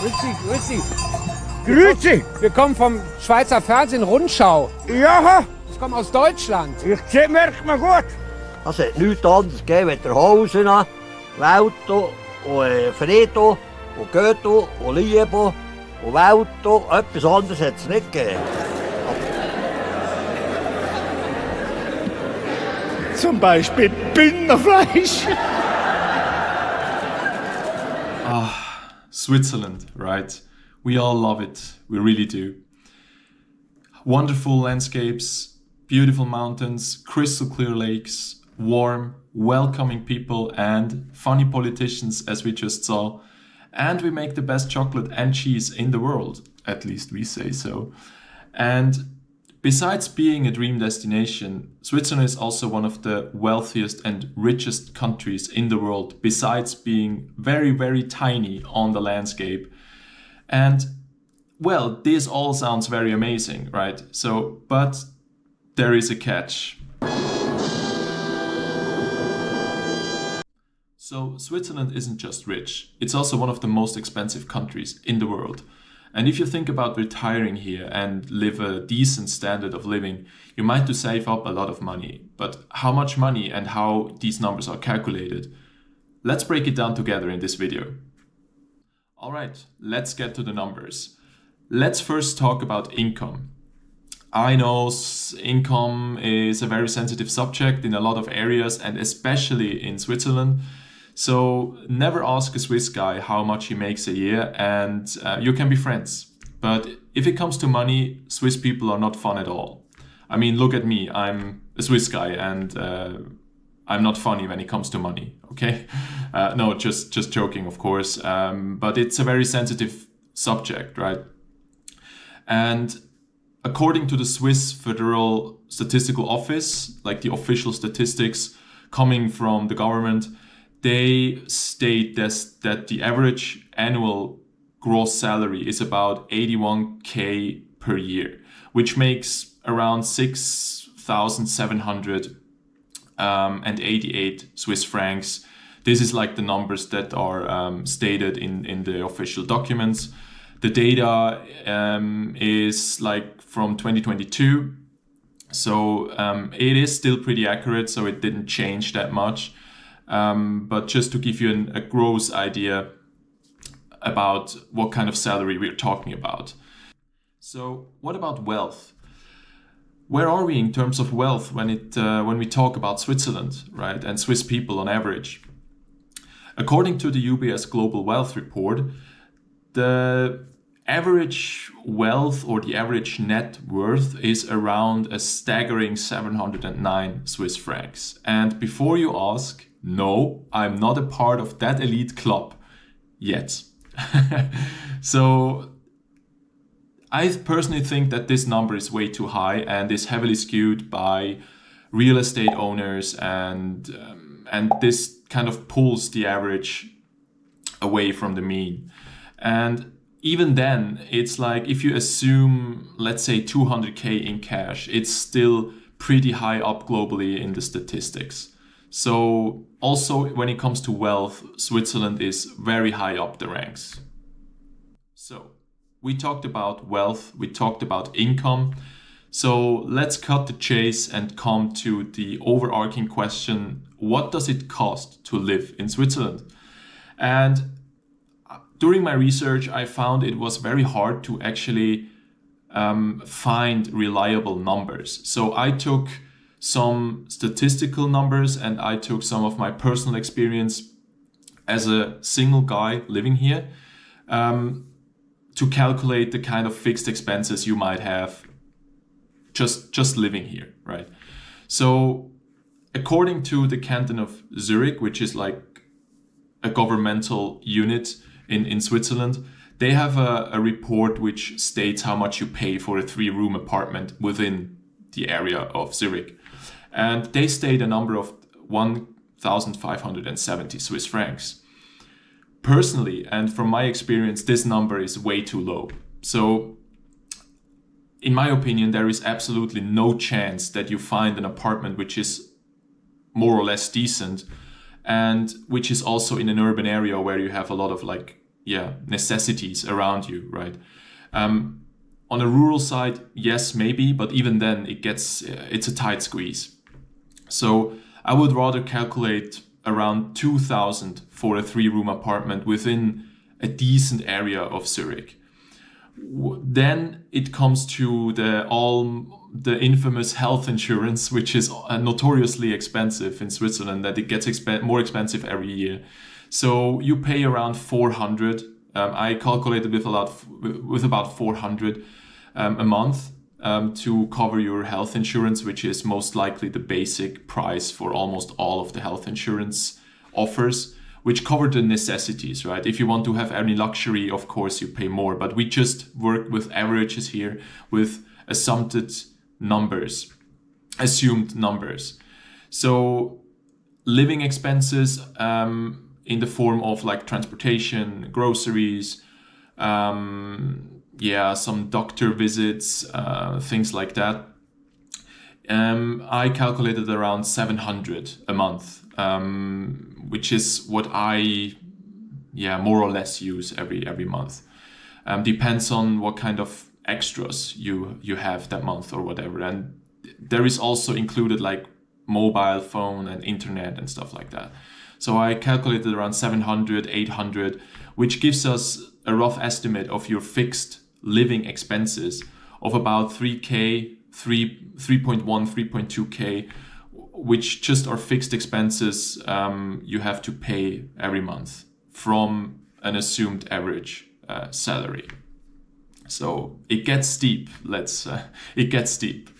Grüezi. Grüezi! Wir kommen vom Schweizer Fernsehen Rundschau. Ja, Ich komme aus Deutschland. ich sehe, merkt man gut. Es hat nichts anderes gegeben als der Hausen, Welto und Fredo und Goethe und Liebe und Welto. Etwas anderes hat es nicht gegeben. Zum Beispiel Bündnerfleisch. Switzerland, right? We all love it. We really do. Wonderful landscapes, beautiful mountains, crystal clear lakes, warm, welcoming people, and funny politicians, as we just saw. And we make the best chocolate and cheese in the world, at least we say so. And besides being a dream destination, Switzerland is also one of the wealthiest and richest countries in the world, besides being very, very tiny on the landscape. And well, this all sounds very amazing, right? But there is a catch. So Switzerland isn't just rich, it's also one of the most expensive countries in the world. And if you think about retiring here and live a decent standard of living, you might have to save up a lot of money. But how much money and how these numbers are calculated? Let's break it down together in this video. All right, let's get to the numbers. Let's first talk about income. I know income is a very sensitive subject in a lot of areas and especially in Switzerland. So never ask a Swiss guy how much he makes a year and you can be friends. But if it comes to money, Swiss people are not fun at all. I mean, look at me, I'm a Swiss guy and I'm not funny when it comes to money, okay? No, just joking, of course. But it's a very sensitive subject, right? And according to the Swiss Federal Statistical Office, like the official statistics coming from the government, they state that the average annual gross salary is about 81k per year, which makes around 6,788 Swiss francs. This is like the numbers that are stated in the official documents. The data is like from 2022, so it is still pretty accurate, so it didn't change that much. But just to give you a gross idea about what kind of salary we're talking about. So what about wealth? Where are we in terms of wealth when we talk about Switzerland, right? And Swiss people on average? According to the UBS Global Wealth Report, the average wealth or the average net worth is around a staggering 709 Swiss francs. And before you ask, no, I'm not a part of that elite club yet. So I personally think that this number is way too high and is heavily skewed by real estate owners, and this kind of pulls the average away from the mean. And even then, it's like if you assume, let's say 200k in cash, it's still pretty high up globally in the statistics. So also when it comes to wealth, Switzerland is very high up the ranks. So we talked about wealth, we talked about income. So let's cut the chase and come to the overarching question: what does it cost to live in Switzerland? And during my research, I found it was very hard to actually find reliable numbers. So I took some statistical numbers and I took some of my personal experience as a single guy living here to calculate the kind of fixed expenses you might have just living here, right? So according to the canton of Zurich, which is like a governmental unit in Switzerland, they have a report which states how much you pay for a 3-room apartment within the area of Zurich. And they state a number of 1,570 Swiss francs. Personally, and from my experience, this number is way too low. So in my opinion, there is absolutely no chance that you find an apartment which is more or less decent and which is also in an urban area where you have a lot of like necessities around you, right? On a rural side, yes, maybe, but even then it's a tight squeeze. So I would rather calculate around 2,000 for a 3-room apartment within a decent area of Zurich. Then it comes to the infamous health insurance, which is notoriously expensive in Switzerland, that it gets more expensive every year. So you pay around 400. I calculated with about 400 a month to cover your health insurance, which is most likely the basic price for almost all of the health insurance offers, which cover the necessities, right? If you want to have any luxury, of course, you pay more. But we just work with averages here, with assumed numbers. So living expenses in the form of like transportation, groceries, some doctor visits, things like that. I calculated around 700 a month, which is what I, more or less use every month. Depends on what kind of extras you have that month or whatever. And there is also included like mobile phone and internet and stuff like that. So I calculated around 700, 800, which gives us a rough estimate of your fixed living expenses of about 3K, 3.1, 3.2K, which just are fixed expenses you have to pay every month from an assumed average salary. So it gets steep. It gets steep.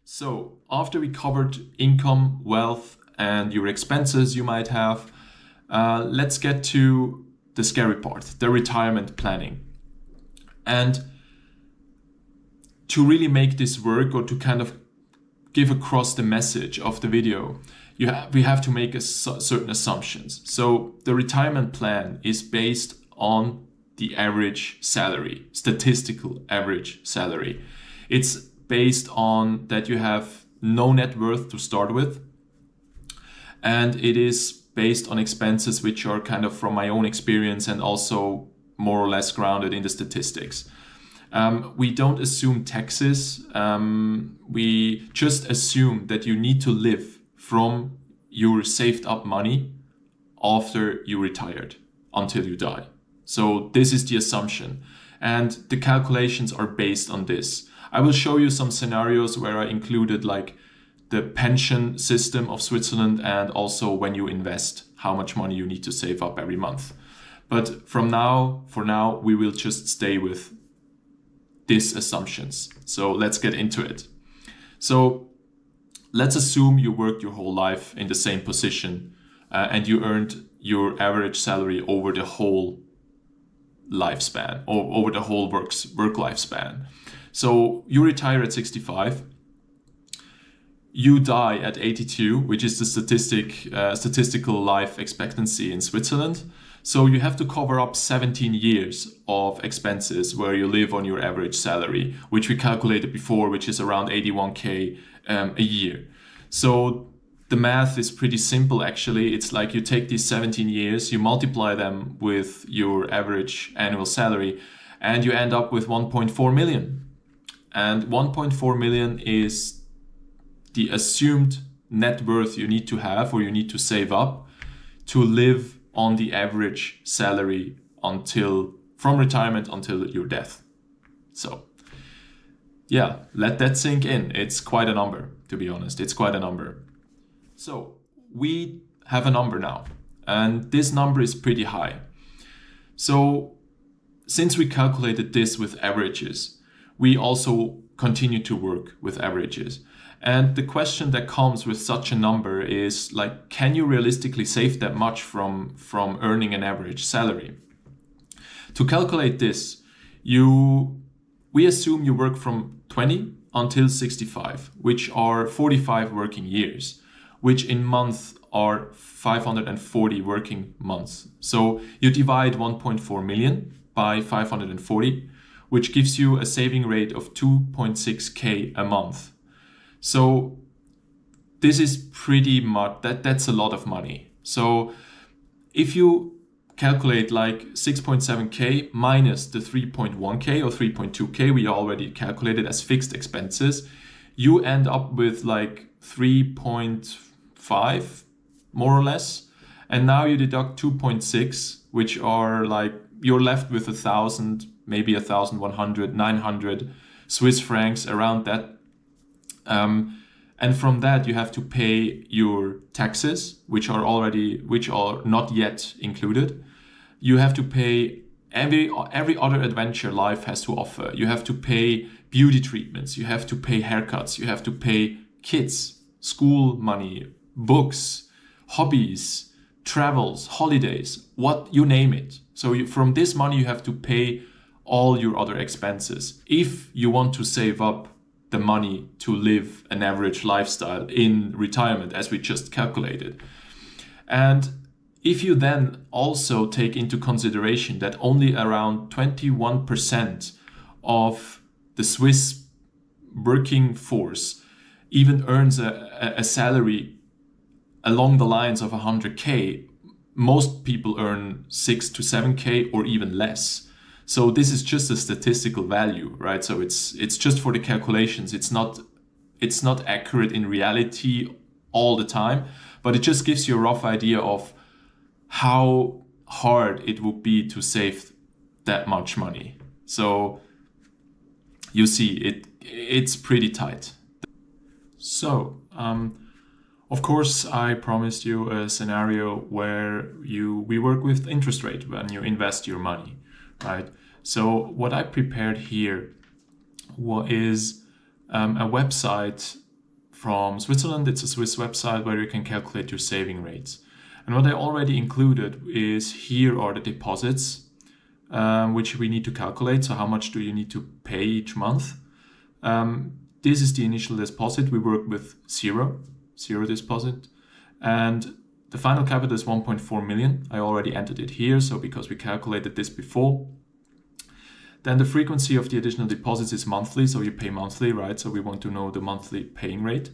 So after we covered income, wealth, and your expenses you might have, let's get to the scary part, the retirement planning. And to really make this work, or to kind of give across the message of the video, we have to make certain assumptions. So the retirement plan is based on the average salary, statistical average salary. It's based on that you have no net worth to start with. And it is based on expenses which are kind of from my own experience and also more or less grounded in the statistics. We don't assume taxes. We just assume that you need to live from your saved up money after you retired until you die. So this is the assumption. And the calculations are based on this. I will show you some scenarios where I included like the pension system of Switzerland and also when you invest, how much money you need to save up every month. But for now, we will just stay with these assumptions. So let's get into it. So let's assume you worked your whole life in the same position and you earned your average salary over the whole lifespan, or over the whole work lifespan. So you retire at 65. You die at 82, which is the statistical life expectancy in Switzerland. So you have to cover up 17 years of expenses where you live on your average salary, which we calculated before, which is around 81K a year. So the math is pretty simple, actually. It's like you take these 17 years, you multiply them with your average annual salary, and you end up with 1.4 million. And 1.4 million is the assumed net worth you need to have, or you need to save up to live on the average salary from retirement until your death. So yeah, let that sink in. It's quite a number, to be honest. It's quite a number. So we have a number now, and this number is pretty high. So since we calculated this with averages, we also continue to work with averages. And the question that comes with such a number is like, can you realistically save that much from earning an average salary? To calculate this, we assume you work from 20 until 65, which are 45 working years, which in months are 540 working months. So you divide 1.4 million by 540, which gives you a saving rate of 2.6K a month. So this is pretty much, that's a lot of money. So if you calculate like 6.7k minus the 3.1k or 3.2k we already calculated as fixed expenses, you end up with like 3.5 more or less. And now you deduct 2.6, which are like, you're left with 1,000, maybe 1,100, 900 Swiss francs, around that. And from that you have to pay your taxes, which are not yet included. You have to pay every other adventure life has to offer. You have to pay beauty treatments, you have to pay haircuts, you have to pay kids, school money, books, hobbies, travels, holidays, what you name it. So from this money you have to pay all your other expenses if you want to save up the money to live an average lifestyle in retirement, as we just calculated. And if you then also take into consideration that only around 21% of the Swiss working force even earns a salary along the lines of 100k, most people earn 6 to 7k or even less. So this is just a statistical value, right? So it's just for the calculations. It's not accurate in reality all the time, but it just gives you a rough idea of how hard it would be to save that much money. So you see, it's pretty tight. So of course, I promised you a scenario where we work with interest rate when you invest your money, right? So what I prepared here is a website from Switzerland. It's a Swiss website where you can calculate your saving rates. And what I already included is, here are the deposits, which we need to calculate. So how much do you need to pay each month? This is the initial deposit. We work with zero deposit. And the final capital is 1.4 million. I already entered it here, so because we calculated this before. Then the frequency of the additional deposits is monthly, so you pay monthly, right? So we want to know the monthly paying rate.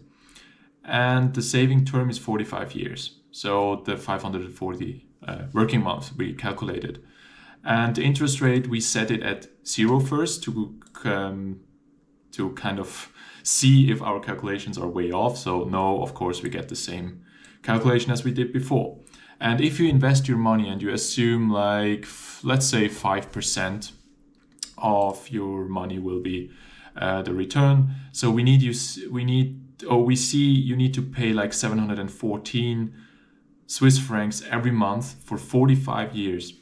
And the saving term is 45 years. So the 540 working months we calculated. And the interest rate, we set it at 0 first to kind of see if our calculations are way off. So no, of course, we get the same calculation as we did before. And if you invest your money and you assume like, let's say 5% of your money will be the return. So you need to pay like 714 Swiss francs every month for 45 years.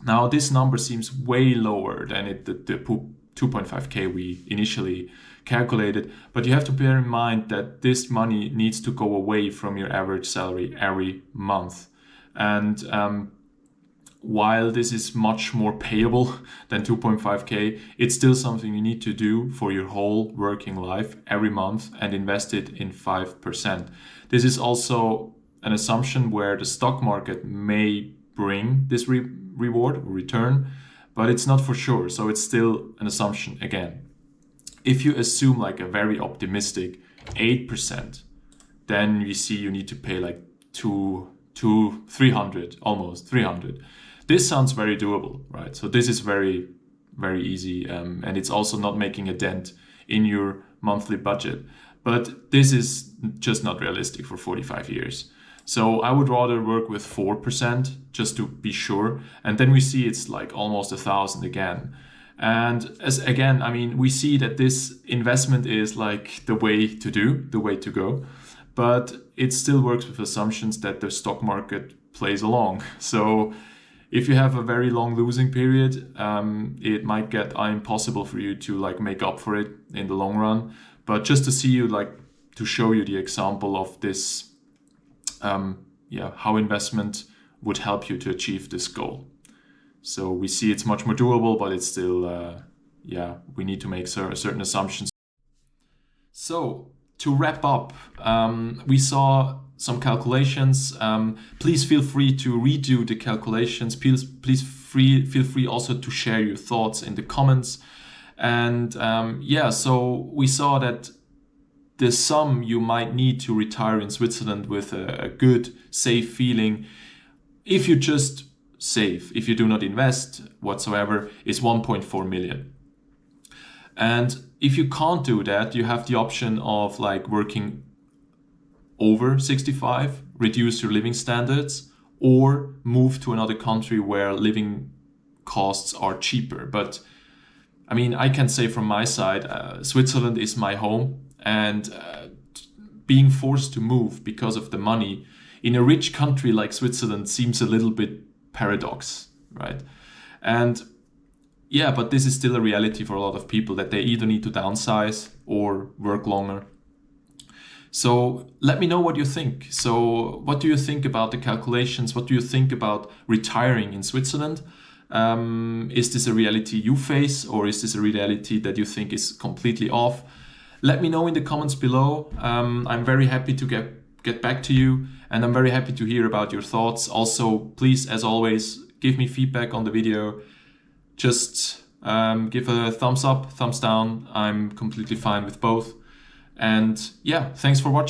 Now this number seems way lower than the 2.5k we initially calculated, but you have to bear in mind that this money needs to go away from your average salary every month. And while this is much more payable than 2.5k, it's still something you need to do for your whole working life every month and invest it in 5%. This is also an assumption where the stock market may bring this reward or return, but it's not for sure. So it's still an assumption again. If you assume like a very optimistic 8%, then you see you need to pay like 300, almost 300. This sounds very doable, right? So this is very, very easy. And it's also not making a dent in your monthly budget. But this is just not realistic for 45 years. So I would rather work with 4% just to be sure. And then we see it's like almost 1,000 again. And we see that this investment is like the way to go. But it still works with assumptions that the stock market plays along. So if you have a very long losing period, it might get impossible for you to like make up for it in the long run. But just to show you the example of this, how investment would help you to achieve this goal. So we see it's much more doable, but it's still, we need to make certain assumptions. So to wrap up, we saw some calculations. Please feel free to redo the calculations. Please feel free also to share your thoughts in the comments. And so we saw that the sum you might need to retire in Switzerland with a good, safe feeling, if you just save if you do not invest whatsoever is 1.4 million. And if you can't do that, you have the option of like working over 65, reduce your living standards, or move to another country where living costs are cheaper. But I mean, I can say from my side, Switzerland is my home, and being forced to move because of the money in a rich country like Switzerland seems a little bit paradox, right? And yeah, but this is still a reality for a lot of people, that they either need to downsize or work longer. So let me know what you think. So what do you think about the calculations? What do you think about retiring in Switzerland? Is this a reality you face, or is this a reality that you think is completely off? Let me know in the comments below. I'm very happy to get back to you, and I'm very happy to hear about your thoughts. Also, please, as always, give me feedback on the video. Just give a thumbs up, thumbs down. I'm completely fine with both. And yeah, thanks for watching.